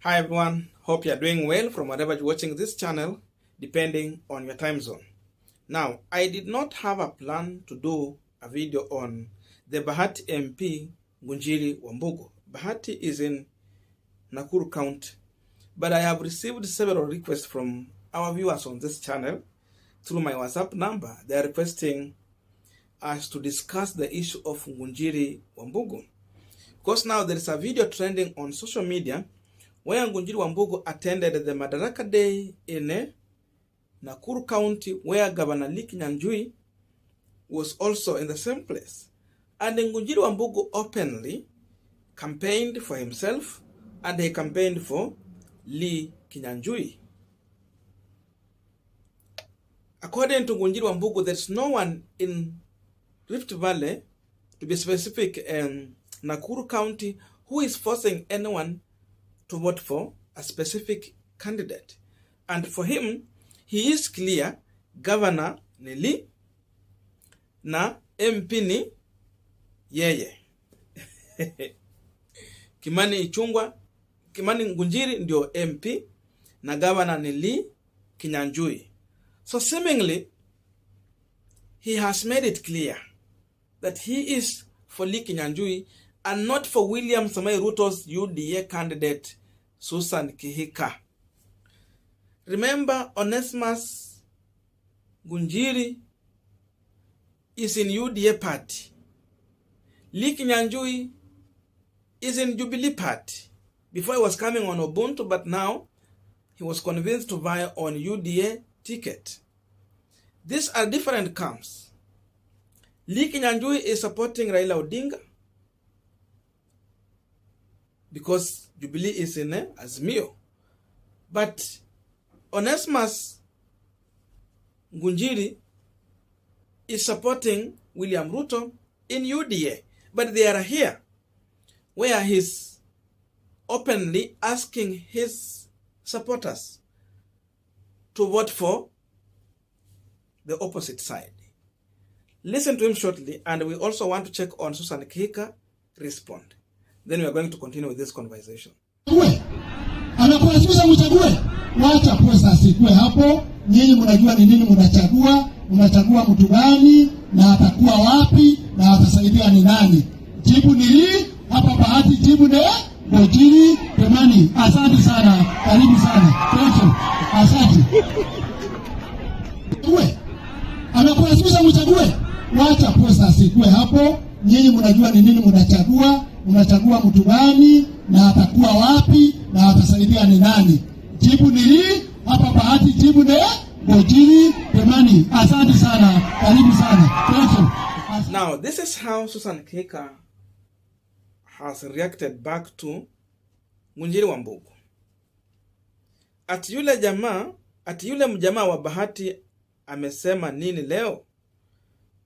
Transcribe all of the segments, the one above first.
Hi everyone, hope you are doing well from wherever you're watching this channel, depending on your time zone. Now, I did not have a plan to do a video on the Bahati MP Gunjiri Wambugu. Bahati is in Nakuru County, but I have received several requests from our viewers on this channel through my WhatsApp number. They are requesting us to discuss the issue of Gunjiri Wambugu. Because now there is a video trending on social media where Gunjiri Wambugu attended the Madaraka Day in Nakuru County, where Governor Lee Kinyanjui was also in the same place. And Gunjiri Wambugu openly campaigned for himself and he campaigned for Lee Kinyanjui. According to Gunjiri Wambugu, there's no one in Rift Valley, to be specific, in Nakuru County, who is forcing anyone to vote for a specific candidate. And for him, he is clear, Governor ni Lee na MP ni yeye. Kimani Ngunjiri ndio MP na Governor ni Lee Kinyanjui. So seemingly, he has made it clear that he is for Lee Kinyanjui and not for William Samoei Ruto's UDA candidate, Susan Kihika. Remember, Onesmus Gunjiri is in UDA party. Lee Kinyanjui is in Jubilee party. Before he was coming on Ubuntu, but now he was convinced to vie on UDA ticket. These are different camps. Lee Kinyanjui is supporting Raila Odinga because Jubilee is in Azimio. But Onesmus Gunjiri is supporting William Ruto in UDA. But they are here where he's openly asking his supporters to vote for the opposite side. Listen to him shortly, and we also want to check on Susan Kihika respond. Then we are going to continue with this conversation. Anapoasisha mchague, wacha pesa sikue hapo. Nyinyi mnajua ni nini mnachagua mtu gani na atakuwa wapi na atasaidia ni nani. Jibu ni hii hapa Bahati, jibu ni Gunjiri. Kimani, asante sana, karibu sana. Thank you. Asante. Anapoasisha mchague, wacha pesa sikue hapo. Nyinyi mnajua ni nini mnachagua mtu gani na atakuwa wapi na atasaidia ni nani. Jibu ni hii hapa Bahati, jibu ni Gunjiri. Kimani, asante sana, karibu sana. Thank you. Now, this is how Susan Kihika has reacted back to Gunjiri Wambugu. Ati yule mjamaa wa Bahati amesema nini leo?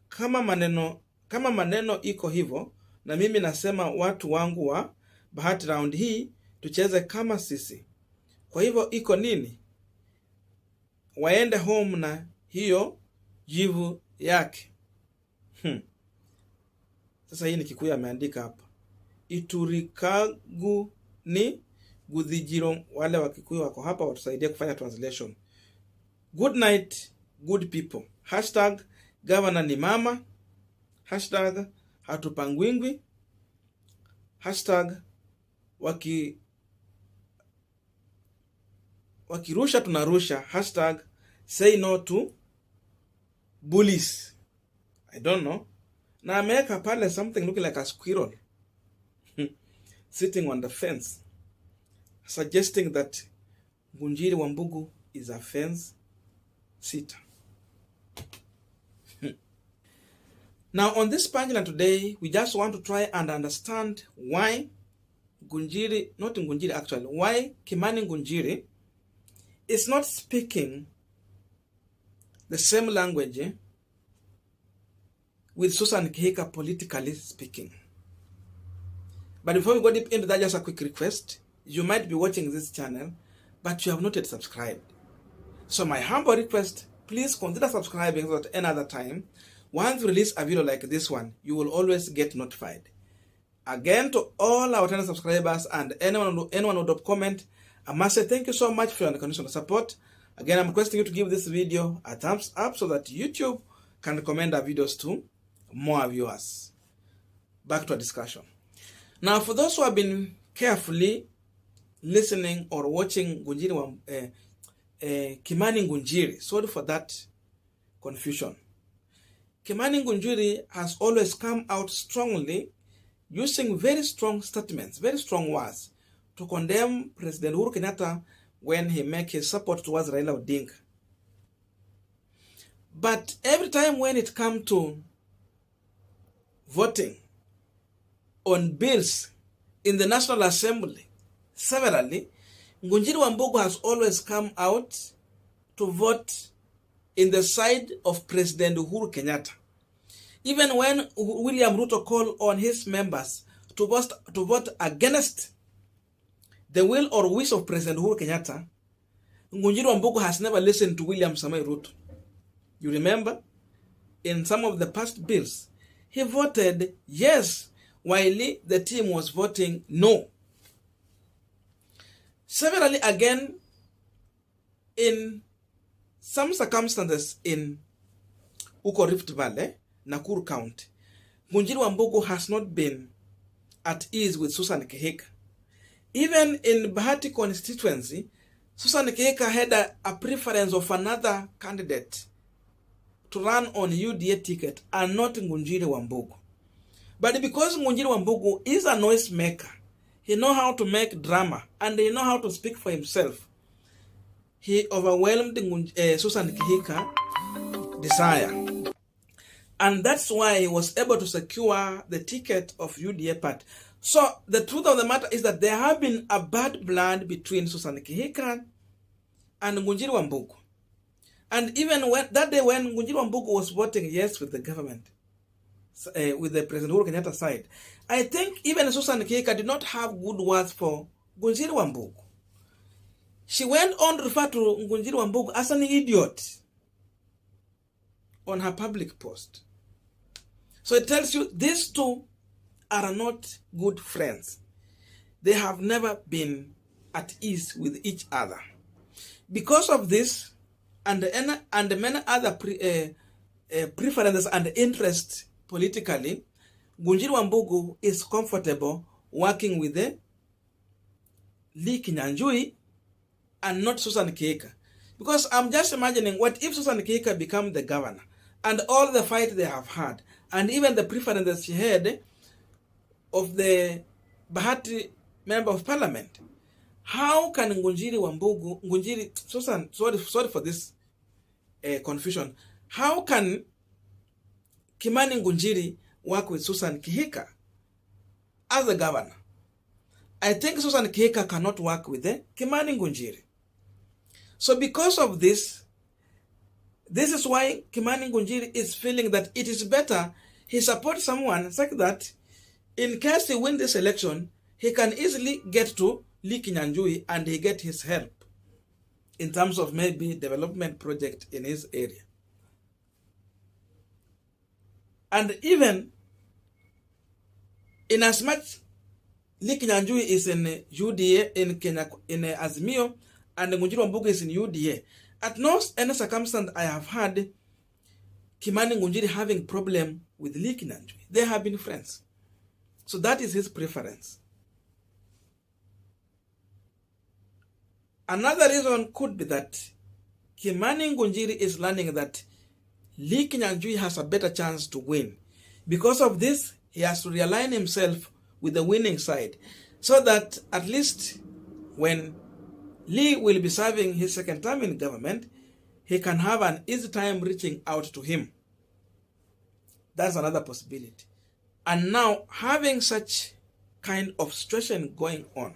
Kama maneno iko hivyo, na mimi nasema watu wangu wa Bahati round hii tucheze kama sisi. Kwa hivyo iko nini? Waende home na hiyo jivu yake. Sasa hii ni Kikuyu ameandika hapa. Iturikagu ni Gudhijiro. Wale wa Kikuyu wako hapa watusaidie kufanya translation. Good night, good people. Hashtag Governor ni mama. Hashtag hatupangwingwi. Hashtag wakirusha tunarusha. Hashtag say no to bullies. I don't know. Na ameweka pale something looking like a squirrel sitting on the fence, suggesting that Gunjiri Wambugu is a fence sitter. Now, on this Punchline today, we just want to try and understand why why Kimani Ngunjiri is not speaking the same language with Susan Kihika, politically speaking. But before we go deep into that, just a quick request. You might be watching this channel, but you have not yet subscribed. So my humble request, please consider subscribing so that another time, once we release a video like this one, you will always get notified. Again, to all our 10 subscribers and anyone who drop comment, I must say thank you so much for your unconditional support. Again, I'm requesting you to give this video a thumbs up so that YouTube can recommend our videos to more viewers. Back to our discussion. Now, for those who have been carefully listening or watching Kimani Ngunjiri, sorry for that confusion. Kimani Ngunjiri has always come out strongly, using very strong statements, very strong words, to condemn President Uhuru Kenyatta when he makes his support towards Raila Odinga. But every time when it comes to voting on bills in the National Assembly, severally, Gunjiri Wambugu has always come out to vote in the side of President Uhuru Kenyatta. Even when William Ruto called on his members to vote against the will or wish of President Uhuru Kenyatta, Gunjiri Wambugu has never listened to William Samoei Ruto. You remember, in some of the past bills, he voted yes, while the team was voting no. Severally again, in some circumstances in Uko Rift Valley, Nakuru County, Gunjiri Wambugu has not been at ease with Susan Kihika. Even in Bahati constituency, Susan Kihika had a preference of another candidate to run on UDA ticket and not Gunjiri Wambugu. But because Gunjiri Wambugu is a noise maker, he knows how to make drama and he knows how to speak for himself, he overwhelmed Susan Kihika's desire. And that's why he was able to secure the ticket of UDA party. So the truth of the matter is that there have been a bad blood between Susan Kihika and Gunjiri Wambugu. And even when that day when Gunjiri Wambugu was voting yes with the government, with the President Uhuru Kenyatta side, I think even Susan Kihika did not have good words for Gunjiri Wambugu. She went on to refer to Gunjiri Wambugu as an idiot on her public post. So it tells you these two are not good friends. They have never been at ease with each other. Because of this and many other preferences and interests politically, Gunjiri Wambugu is comfortable working with Lee Kinyanjui and not Susan Kihika. Because I'm just imagining, what if Susan Kihika become the governor and all the fight they have had and even the preferences she had of the Bahati member of parliament? How can Susan, sorry for this confusion. How can Kimani Ngunjiri work with Susan Kihika as the governor? I think Susan Kihika cannot work with Kimani Ngunjiri. So because of this is why Kimani Ngunjiri is feeling that it is better he supports someone such that in case he wins this election, he can easily get to Lee Kinyanjui and he get his help in terms of maybe development project in his area. And even in as much Lee Kinyanjui is in UDA in Kenya, in Azimio, and Gunjiri Wambugu is in UDA, at no any circumstance I have had Kimani Ngunjiri having problem with Lee Kinyanjui. They have been friends. So that is his preference. Another reason could be that Kimani Ngunjiri is learning that Lee Kinyanjui has a better chance to win. Because of this, he has to realign himself with the winning side, so that at least when Lee will be serving his second term in government, he can have an easy time reaching out to him. That's another possibility. And now, having such kind of situation going on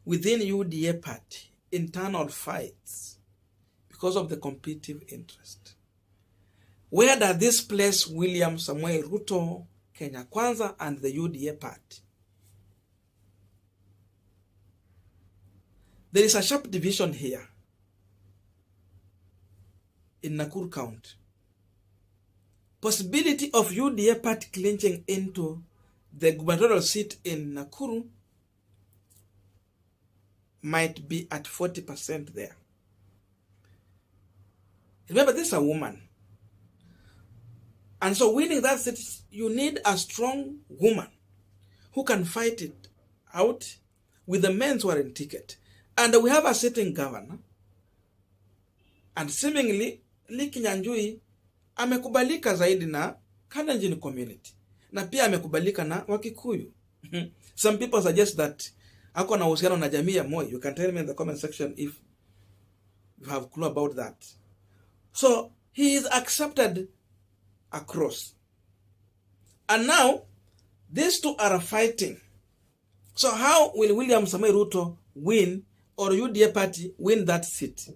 within UDA party, internal fights because of the competitive interest, where does this place William Samoei Ruto, Kenya Kwanza, and the UDA party? There is a sharp division here in Nakuru County. Possibility of UDA party clinching into the gubernatorial seat in Nakuru might be at 40% there. Remember, this is a woman. And so winning that seat, you need a strong woman who can fight it out with the men who are in ticket. And we have a sitting governor. And seemingly, Lee Kinyanjui amekubalika zaidi na Kalenjin community. Na pia amekubalika na Wakikuyu. Some people suggest that ako na uhusiano na jamii ya Moi. You can tell me in the comment section if you have clue about that. So, he is accepted across. And now, these two are fighting. So how will William Samoei Ruto win, or UDA party win that seat?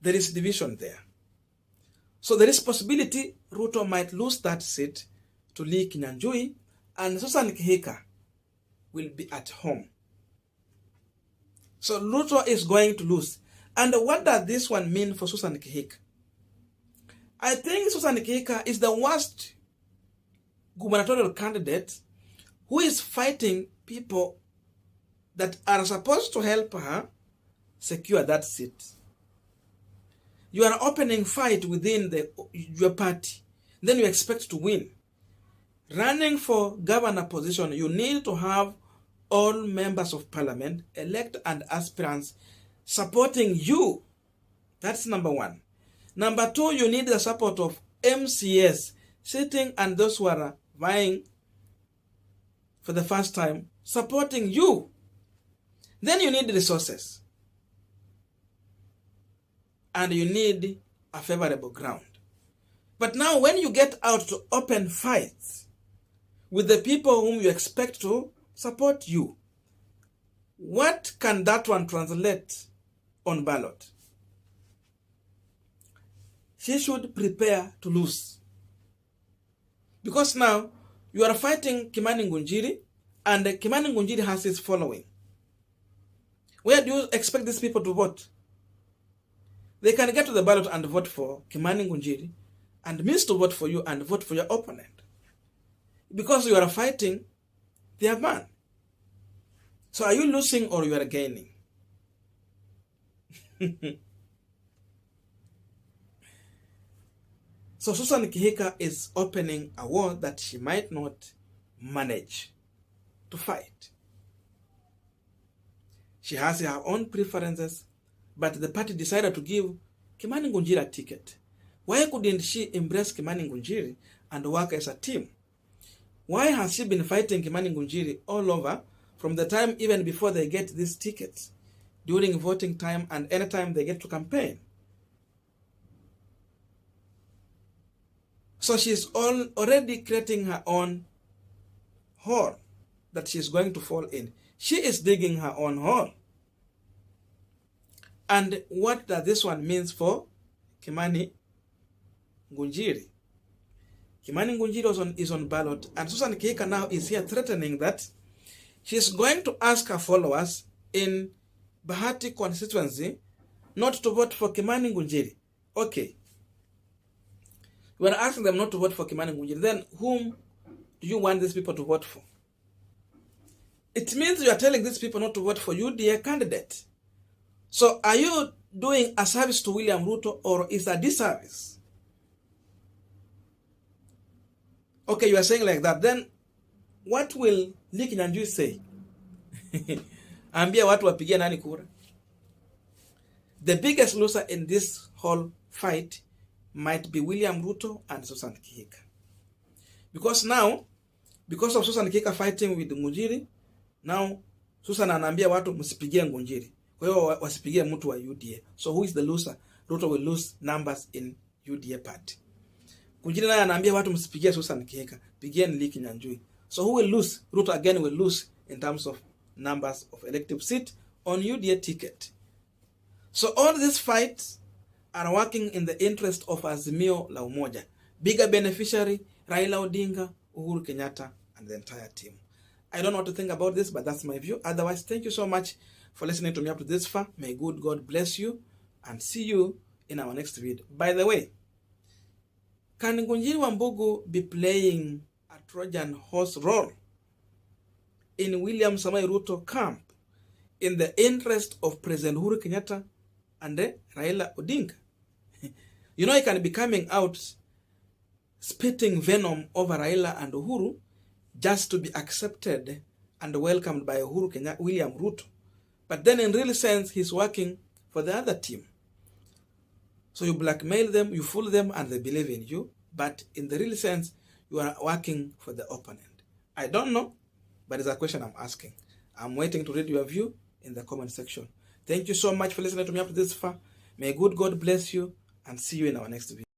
There is division there. So there is possibility Ruto might lose that seat to Lee Kinyanjui, and Susan Kihika will be at home. So Ruto is going to lose. And what does this one mean for Susan Kihika? I think Susan Kihika is the worst gubernatorial candidate who is fighting people that are supposed to help her secure that seat. You are opening fight within your party. Then you expect to win. Running for governor position, you need to have all members of parliament, elect and aspirants supporting you. That's number one. Number two, you need the support of MCS sitting and those who are vying for the first time supporting you. Then you need resources. And you need a favorable ground. But now when you get out to open fights with the people whom you expect to support you, what can that one translate on ballot? She should prepare to lose. Because now you are fighting Kimani Ngunjiri, and Kimani Ngunjiri has his following. Where do you expect these people to vote? They can get to the ballot and vote for Kimani Ngunjiri and miss to vote for you and vote for your opponent. Because you are fighting their man. So are you losing or you are gaining? So Susan Kihika is opening a war that she might not manage to fight. She has her own preferences, but the party decided to give Kimani Ngunjiri a ticket. Why couldn't she embrace Kimani Ngunjiri and work as a team? Why has she been fighting Kimani Ngunjiri all over from the time even before they get these tickets, during voting time and anytime they get to campaign? So she's already creating her own hole that she's going to fall in. She is digging her own hole. And what does this one mean for Kimani Ngunjiri? Kimani Ngunjiri is on ballot, and Susan Kihika now is here threatening that she's going to ask her followers in Bahati constituency not to vote for Kimani Ngunjiri. Okay. You are asking them not to vote for Kimani Ngunjiri. Then whom do you want these people to vote for? It means you are telling these people not to vote for UDA candidate. So are you doing a service to William Ruto, or is a disservice? Okay, you are saying like that. Then what will Lee Kinyanjui say? Ambia watu wapigie nani kura? The biggest loser in this whole fight might be William Ruto and Susan Kihika. Because now, because of Susan Kihika fighting with Ngunjiri, now Susan anaambia watu msipigie Ngunjiri. Kwa hiyo wasipigie mtu wa UDA. So who is the loser? Ruto will lose numbers in UDA party. Ngunjiri naye anaambia watu msipigie Susan Kihika, pigieni Lee Kinyanjui. So who will lose? Ruto again will lose in terms of numbers of elective seat on UDA ticket. So all these fights are working in the interest of Azimio la Umoja. Bigger beneficiary, Raila Odinga, Uhuru Kenyatta, and the entire team. I don't know what to think about this, but that's my view. Otherwise, thank you so much for listening to me up to this far. May good God bless you, and see you in our next video. By the way, Can Gunjiri Wambugu be playing a Trojan horse role in William Samoei Ruto camp in the interest of President Uhuru Kenyatta and Raila Odinga? You know, he can be coming out spitting venom over Raila and Uhuru just to be accepted and welcomed by Uhuru Kenyatta, William Ruto. But then in real sense, he's working for the other team. So you blackmail them, you fool them, and they believe in you. But in the real sense, you are working for the opponent. I don't know, but it's a question I'm asking. I'm waiting to read your view in the comment section. Thank you so much for listening to me up to this far. May good God bless you, and see you in our next video.